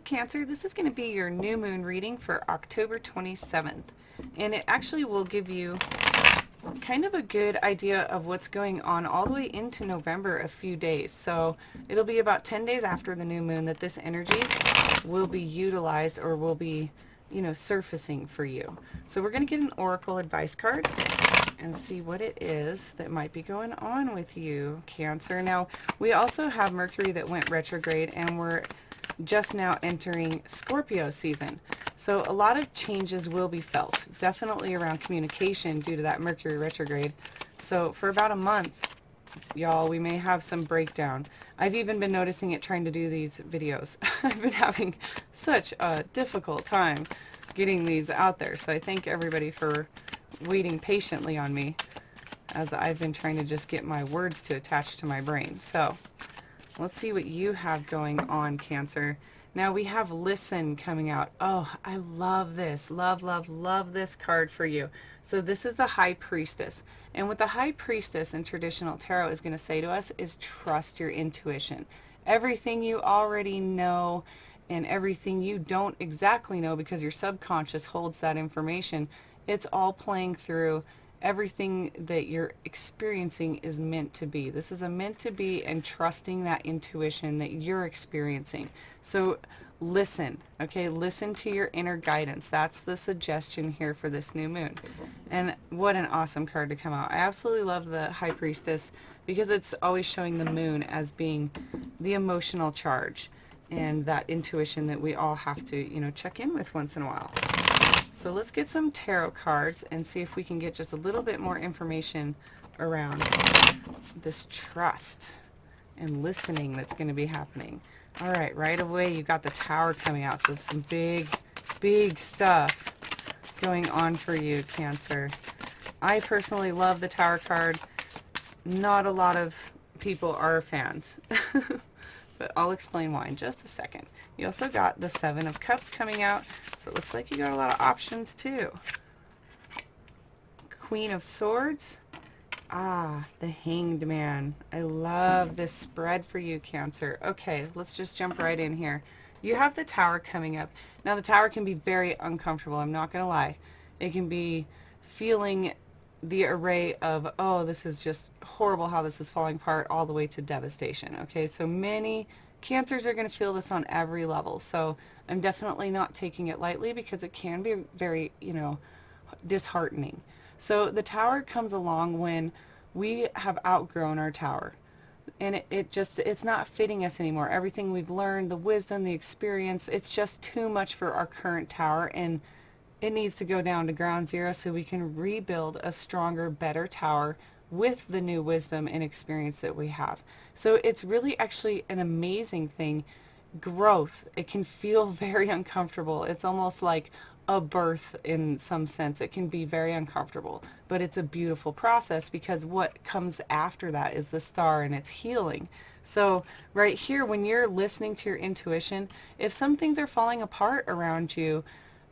Cancer, this is going to be your new moon reading for October 27th. And it actually will give you kind of a good idea of what's going on all the way into November, a few days. So it'll be about 10 days after the new moon that this energy will be utilized or will be, surfacing for you. So we're going to get an oracle advice card and see what it is that might be going on with you, Cancer. Now, we also have Mercury that went retrograde, and we're just now entering Scorpio season. So a lot of changes will be felt, definitely around communication due to that Mercury retrograde. So for about a month, y'all, we may have some breakdown. I've even been noticing it trying to do these videos. I've been having such a difficult time getting these out there. So I thank everybody for waiting patiently on me as I've been trying to just get my words to attach to my brain. So let's see what you have going on, Cancer. Now we have Listen coming out. Oh, I love this. Love, love, love this card for you. So this is the High Priestess. And what the High Priestess in traditional tarot is going to say to us is trust your intuition. Everything you already know and everything you don't exactly know because your subconscious holds that information, it's all playing through. Everything that you're experiencing is meant to be. This is a meant to be, and trusting that intuition that you're experiencing. So listen, okay? Listen to your inner guidance. That's the suggestion here for this new moon. And what an awesome card to come out. I absolutely love the High Priestess because it's always showing the moon as being the emotional charge and that intuition that we all have to, check in with once in a while. So let's get some tarot cards and see if we can get just a little bit more information around this trust and listening that's going to be happening. All right away you got the Tower coming out. So some big, big stuff going on for you, Cancer. I personally love the Tower card. Not a lot of people are fans. But I'll explain why in just a second. You also got the Seven of Cups coming out, so it looks like you got a lot of options too. Queen of Swords. Ah, the Hanged Man. I love this spread for you, Cancer. Okay, let's just jump right in here. You have the Tower coming up. Now the Tower can be very uncomfortable, I'm not going to lie. It can be feeling the array of, oh, this is just horrible how this is falling apart, all the way to devastation. Okay, so many Cancers are going to feel this on every level. So I'm definitely not taking it lightly because it can be very, disheartening. So the Tower comes along when we have outgrown our Tower. And it's not fitting us anymore. Everything we've learned, the wisdom, the experience, it's just too much for our current Tower, and it needs to go down to ground zero so we can rebuild a stronger, better Tower with the new wisdom and experience that we have. So it's really actually an amazing thing. Growth, it can feel very uncomfortable. It's almost like a birth in some sense. It can be very uncomfortable, but it's a beautiful process because what comes after that is the Star, and it's healing. So right here, when you're listening to your intuition, if some things are falling apart around you,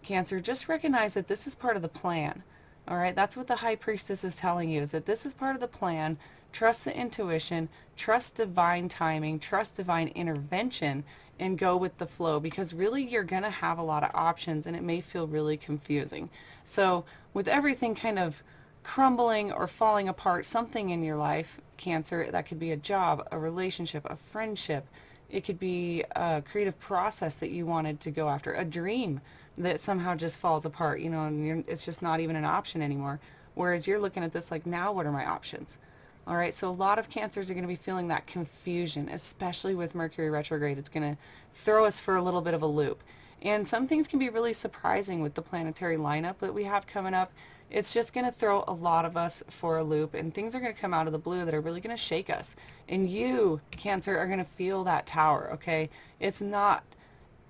Cancer, just recognize that this is part of the plan. All right, that's what the High Priestess is telling you, is that this is part of the plan. Trust the intuition, trust divine timing, trust divine intervention, and go with the flow, because really you're going to have a lot of options and it may feel really confusing. So with everything kind of crumbling or falling apart, something in your life, Cancer, that could be a job, a relationship, a friendship, it could be a creative process that you wanted to go after, a dream that somehow just falls apart, and it's just not even an option anymore. Whereas you're looking at this like, now what are my options? All right, so a lot of Cancers are going to be feeling that confusion, especially with Mercury retrograde. It's going to throw us for a little bit of a loop. And some things can be really surprising with the planetary lineup that we have coming up. It's just going to throw a lot of us for a loop, and things are going to come out of the blue that are really going to shake us. And you, Cancer, are going to feel that Tower, okay? It's not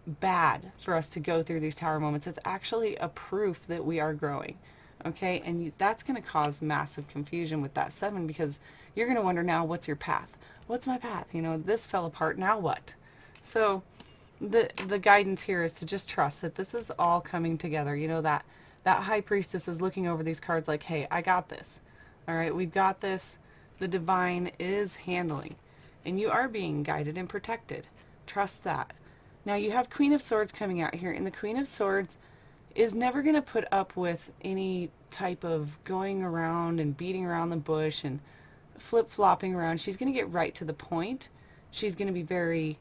bad for us to go through these Tower moments. It's actually a proof that we are growing, okay? And that's going to cause massive confusion with that 7, because you're going to wonder, now what's your path? What's my path? This fell apart, now what? So the guidance here is to just trust that this is all coming together. That High Priestess is looking over these cards like, hey, I got this. All right, we've got this. The divine is handling, and you are being guided and protected. Trust that. Now you have Queen of Swords coming out here, and the Queen of Swords is never going to put up with any type of going around and beating around the bush and flip-flopping around. She's going to get right to the point. She's going to be very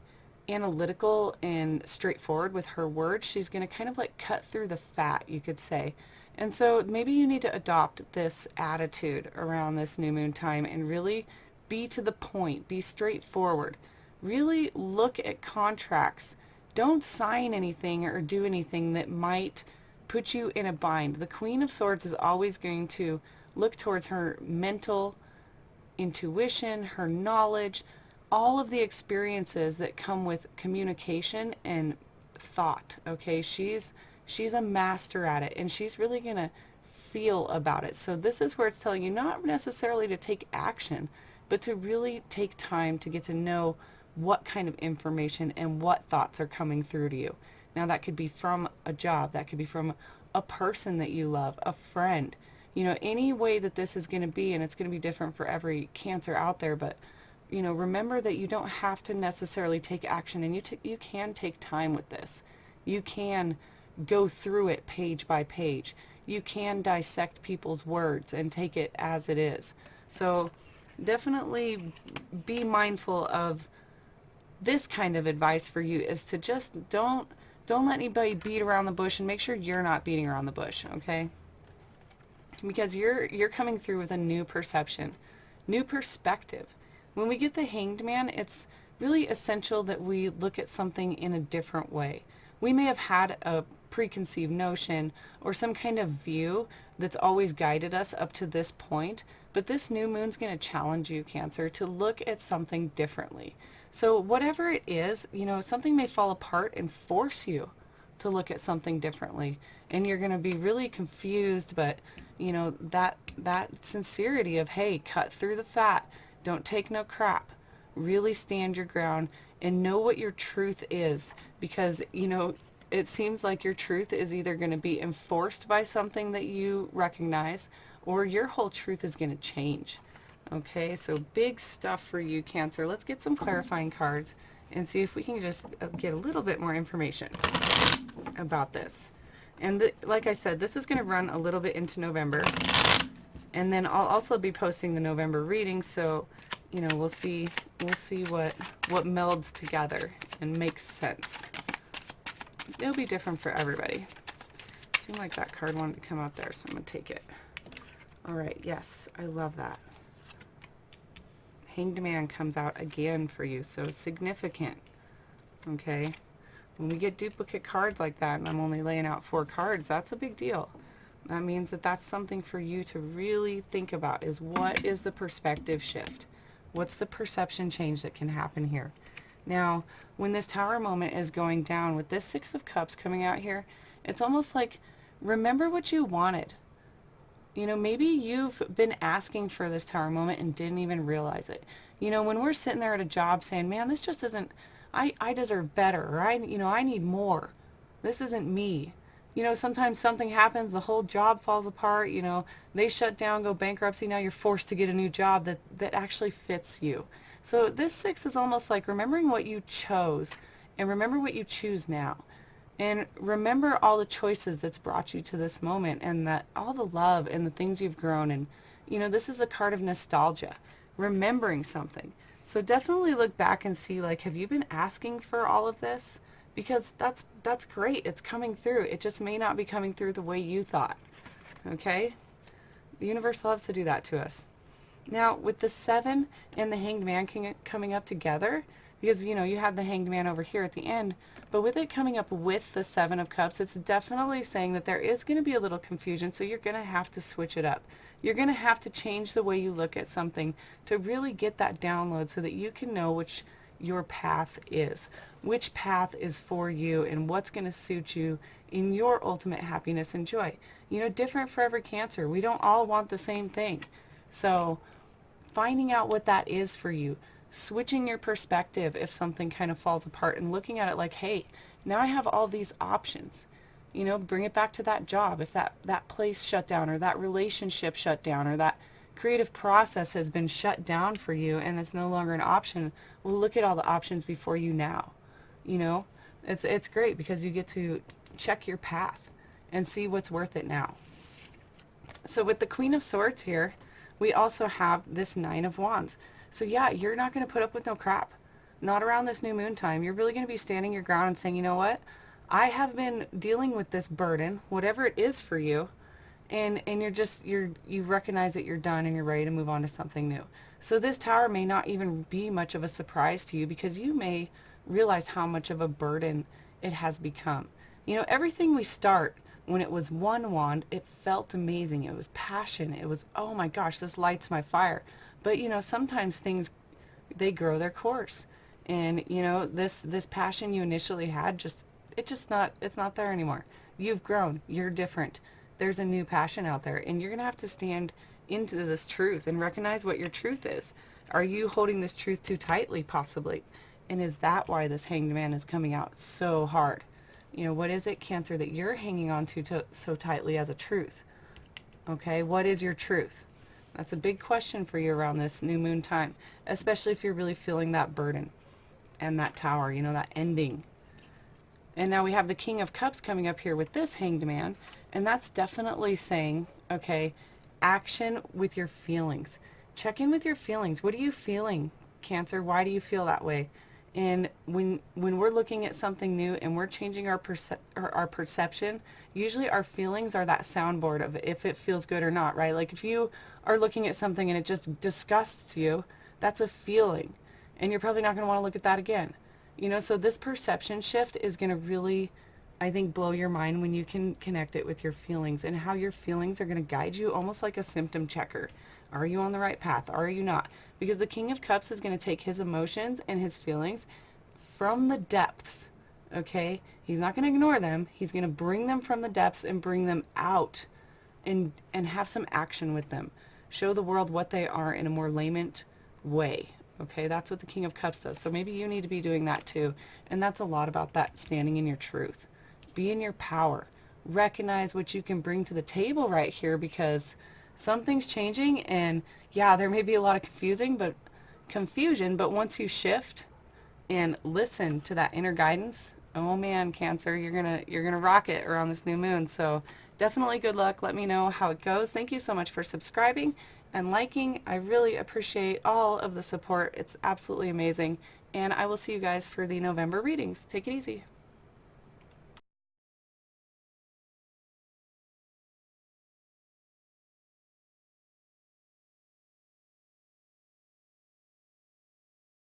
analytical and straightforward with her words. She's going to kind of like cut through the fat, you could say. And so maybe you need to adopt this attitude around this new moon time and really be to the point, be straightforward. Really look at contracts. Don't sign anything or do anything that might put you in a bind. The Queen of Swords is always going to look towards her mental intuition, her knowledge, all of the experiences that come with communication and thought. Okay, she's a master at it, and she's really going to feel about it. So this is where it's telling you not necessarily to take action, but to really take time to get to know what kind of information and what thoughts are coming through to you. Now that could be from a job, that could be from a person that you love, a friend, any way that this is going to be, and it's going to be different for every Cancer out there, but remember that you don't have to necessarily take action, and you can take time with this. You can go through it page by page. You can dissect people's words and take it as it is. So definitely be mindful of this kind of advice for you, is to just don't let anybody beat around the bush, and make sure you're not beating around the bush, okay? Because you're coming through with a new perception, new perspective. When we get the Hanged Man, it's really essential that we look at something in a different way. We may have had a preconceived notion or some kind of view that's always guided us up to this point, but this new moon's going to challenge you, Cancer, to look at something differently. So whatever it is, something may fall apart and force you to look at something differently, and you're going to be really confused, but that sincerity of, hey, cut through the fat, don't take no crap, really stand your ground and know what your truth is, because it seems like your truth is either going to be enforced by something that you recognize, or your whole truth is going to change. Okay, so big stuff for you, Cancer. Let's get some clarifying cards and see if we can just get a little bit more information about this. And like I said, this is going to run a little bit into November, and then I'll also be posting the November reading, so we'll see what melds together and makes sense. It'll be different for everybody. Seemed like that card wanted to come out there, so I'm going to take it. All right, yes, I love that. Hanged Man comes out again for you, so significant. Okay, when we get duplicate cards like that, and I'm only laying out 4 cards, that's a big deal. That means that that's something for you to really think about, is what is the perspective shift? What's the perception change that can happen here? Now, when this Tower moment is going down, with this 6 of Cups coming out here, it's almost like, remember what you wanted. Maybe you've been asking for this Tower moment and didn't even realize it. When we're sitting there at a job saying, man, this just isn't, I deserve better, or I need more. This isn't me. Sometimes something happens, the whole job falls apart, they shut down, go bankruptcy, now you're forced to get a new job that actually fits you. So this 6 is almost like remembering what you chose, and remember what you choose now. And remember all the choices that's brought you to this moment, and that all the love and the things you've grown. And this is a card of nostalgia, remembering something. So definitely look back and see, like, have you been asking for all of this? Because that's great. It's coming through. It just may not be coming through the way you thought. Okay? The universe loves to do that to us. Now, with the 7 and the Hanged Man coming up together, because, you had the Hanged Man over here at the end, but with it coming up with the 7 of Cups, it's definitely saying that there is going to be a little confusion, so you're going to have to switch it up. You're going to have to change the way you look at something to really get that download so that you can know which your path is, which path is for you, and what's going to suit you in your ultimate happiness and joy. Different for every Cancer. We don't all want the same thing. So finding out what that is for you, switching your perspective if something kind of falls apart, and looking at it like, hey, now I have all these options. Bring it back to that job. If that place shut down, or that relationship shut down, or that creative process has been shut down for you and it's no longer an option, well, look at all the options before you now. It's great because you get to check your path and see what's worth it now. So with the Queen of Swords here, we also have this Nine of Wands. So yeah, you're not going to put up with no crap. Not around this new moon time. You're really going to be standing your ground and saying, you know what? I have been dealing with this burden, whatever it is for you, and you recognize that you're done and you're ready to move on to something new. So this tower may not even be much of a surprise to you because you may realize how much of a burden it has become. You know, everything we start, when it was one wand, it felt amazing. It was passion. It was, oh my gosh, this lights my fire. But you know, sometimes things, they grow their course. And you know, this passion you initially had, it's not there anymore. You've grown. You're different. There's a new passion out there, and you're going to have to stand into this truth and recognize what your truth is. Are you holding this truth too tightly, possibly? And is that why this Hanged Man is coming out so hard? You know, what is it, Cancer, that you're hanging on to so tightly as a truth? Okay, what is your truth? That's a big question for you around this new moon time, especially if you're really feeling that burden and that tower, you know, that ending. And now we have the King of Cups coming up here with this Hanged Man, and that's definitely saying, okay, action with your feelings. Check in with your feelings. What are you feeling, Cancer? Why do you feel that way? And when we're looking at something new and we're changing our perception, usually our feelings are that soundboard of if it feels good or not, right? Like if you are looking at something and it just disgusts you, that's a feeling. And you're probably not going to want to look at that again. You know, so this perception shift is going to really, I think, blow your mind when you can connect it with your feelings and how your feelings are going to guide you almost like a symptom checker. Are you on the right path? Are you not? Because the King of Cups is going to take his emotions and his feelings from the depths, okay? He's not going to ignore them. He's going to bring them from the depths and bring them out and have some action with them. Show the world what they are in a more lament way, okay? That's what the King of Cups does. So maybe you need to be doing that too. And that's a lot about that standing in your truth. Be in your power. Recognize what you can bring to the table right here because something's changing, and yeah, there may be a lot of confusion, but once you shift and listen to that inner guidance, oh man, Cancer, you're gonna rock it around this new moon. So definitely good luck. Let me know how it goes. Thank you so much for subscribing and liking. I really appreciate all of the support. It's absolutely amazing, and I will see you guys for the November readings. Take it easy.